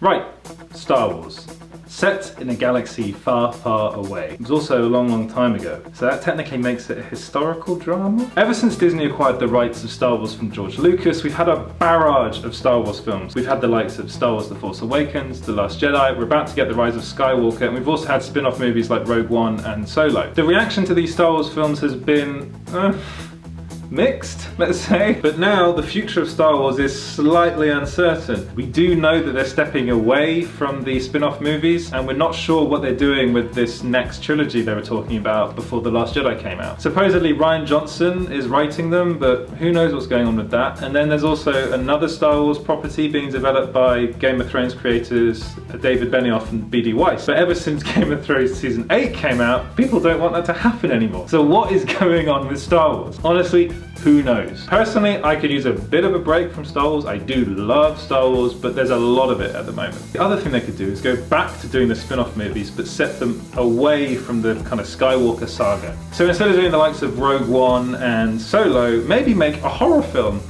Right, Star Wars. Set in a galaxy far, far away. It was also a long, long time ago, so that technically makes it a historical drama. Ever since Disney acquired the rights of Star Wars from George Lucas, we've had a barrage of Star Wars films. We've had the likes of Star Wars The Force Awakens, The Last Jedi, we're about to get The Rise of Skywalker, and we've also had spin-off movies like Rogue One and Solo. The reaction to these Star Wars films has been, mixed, let's say. But now the future of Star Wars is slightly uncertain. We do know that they're stepping away from the spin-off movies, and we're not sure what they're doing with this next trilogy they were talking about before The Last Jedi came out. Supposedly Rian Johnson is writing them, but who knows what's going on with that. And then there's also another Star Wars property being developed by Game of Thrones creators David Benioff and B.D. Weiss. But ever since Game of Thrones Season 8 came out, people don't want that to happen anymore. So what is going on with Star Wars? Honestly, who knows? Personally, I could use a bit of a break from Star Wars. I do love Star Wars, but there's a lot of it at the moment. The other thing they could do is go back to doing the spin-off movies, but set them away from the kind of Skywalker saga. So instead of doing the likes of Rogue One and Solo, maybe make a horror film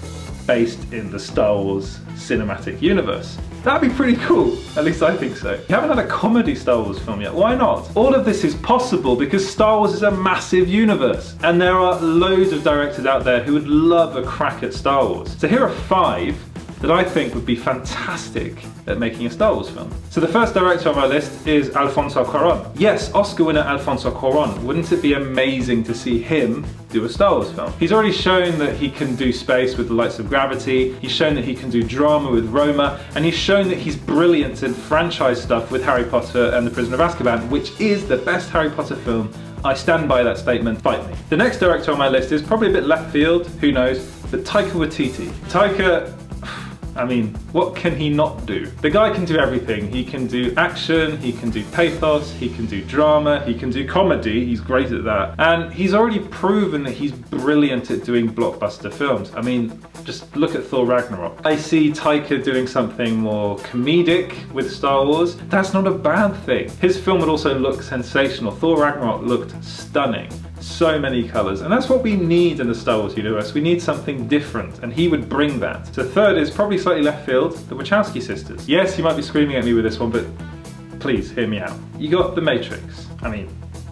based in the Star Wars cinematic universe. That'd be pretty cool, at least I think so. You haven't had a comedy Star Wars film yet, why not? All of this is possible because Star Wars is a massive universe, and there are loads of directors out there who would love a crack at Star Wars. So here are 5 that I think would be fantastic at making a Star Wars film. So the first director on my list is Alfonso Cuarón. Yes, Oscar winner Alfonso Cuarón. Wouldn't it be amazing to see him do a Star Wars film? He's already shown that he can do space with the likes of Gravity, he's shown that he can do drama with Roma, and he's shown that he's brilliant in franchise stuff with Harry Potter and The Prisoner of Azkaban, which is the best Harry Potter film. I stand by that statement, fight me. The next director on my list is probably a bit left field, who knows, but Taika Waititi. Taika, I mean, what can he not do? The guy can do everything. He can do action, he can do pathos, he can do drama, he can do comedy, he's great at that. And he's already proven that he's brilliant at doing blockbuster films. I mean, just look at Thor Ragnarok. I see Taika doing something more comedic with Star Wars. That's not a bad thing. His film would also look sensational. Thor Ragnarok looked stunning. So many colours, and that's what we need in the Star Wars universe. We need something different, and he would bring that. So third is probably slightly left field, the Wachowski sisters. Yes, you might be screaming at me with this one, but please hear me out. You got The Matrix. I mean,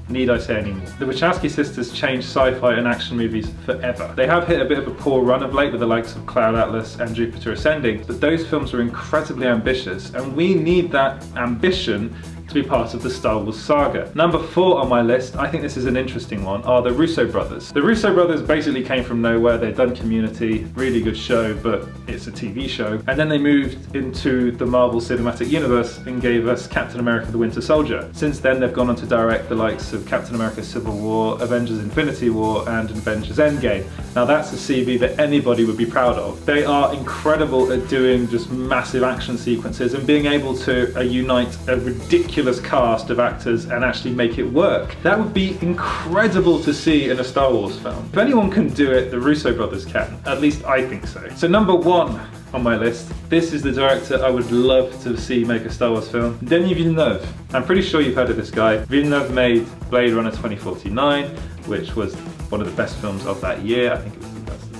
need I say any more? The Wachowski sisters changed sci-fi and action movies forever. They have hit a bit of a poor run of late with the likes of Cloud Atlas and Jupiter Ascending, but those films are incredibly ambitious, and we need that ambition to be part of the Star Wars saga. Number 4 on my list, I think this is an interesting one, are the Russo brothers. The Russo brothers basically came from nowhere. They'd done Community, really good show, but it's a TV show. And then they moved into the Marvel Cinematic Universe and gave us Captain America the Winter Soldier. Since then, they've gone on to direct the likes of Captain America Civil War, Avengers Infinity War, and Avengers Endgame. Now that's a CV that anybody would be proud of. They are incredible at doing just massive action sequences and being able to unite a ridiculous cast of actors and actually make it work. That would be incredible to see in a Star Wars film. If anyone can do it, the Russo brothers can. At least I think so. So number 1 on my list, this is the director I would love to see make a Star Wars film. Denis Villeneuve. I'm pretty sure you've heard of this guy. Villeneuve made Blade Runner 2049, which was one of the best films of that year. I think it was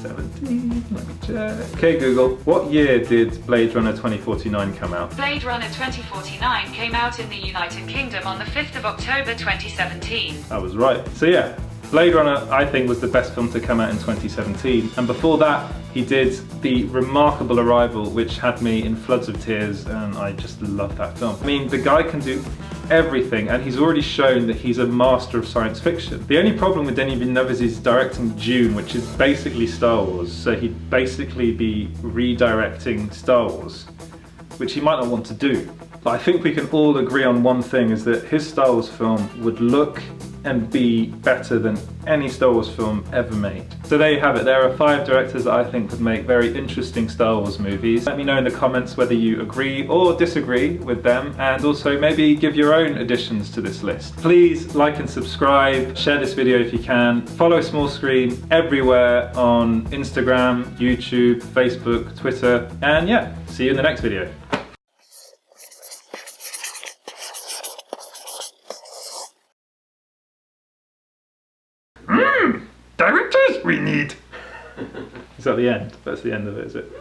2017, let me check. Okay Google, what year did Blade Runner 2049 come out? Blade Runner 2049 came out in the United Kingdom on the 5th of October 2017. I was right. So yeah, Blade Runner I think was the best film to come out in 2017, and before that he did The Remarkable Arrival, which had me in floods of tears, and I just love that film. I mean, the guy can do everything, and he's already shown that he's a master of science fiction. The only problem with Denis Villeneuve is he's directing Dune, which is basically Star Wars, so he'd basically be redirecting Star Wars, which he might not want to do. But I think we can all agree on one thing, is that his Star Wars film would look and be better than any Star Wars film ever made. So there you have it. There are 5 directors that I think would make very interesting Star Wars movies. Let me know in the comments whether you agree or disagree with them, and also maybe give your own additions to this list. Please like and subscribe, share this video if you can, follow Small Screen everywhere on Instagram, YouTube, Facebook, Twitter, and yeah, see you in the next video. Directors we need! Is that the end? That's the end of it, is it?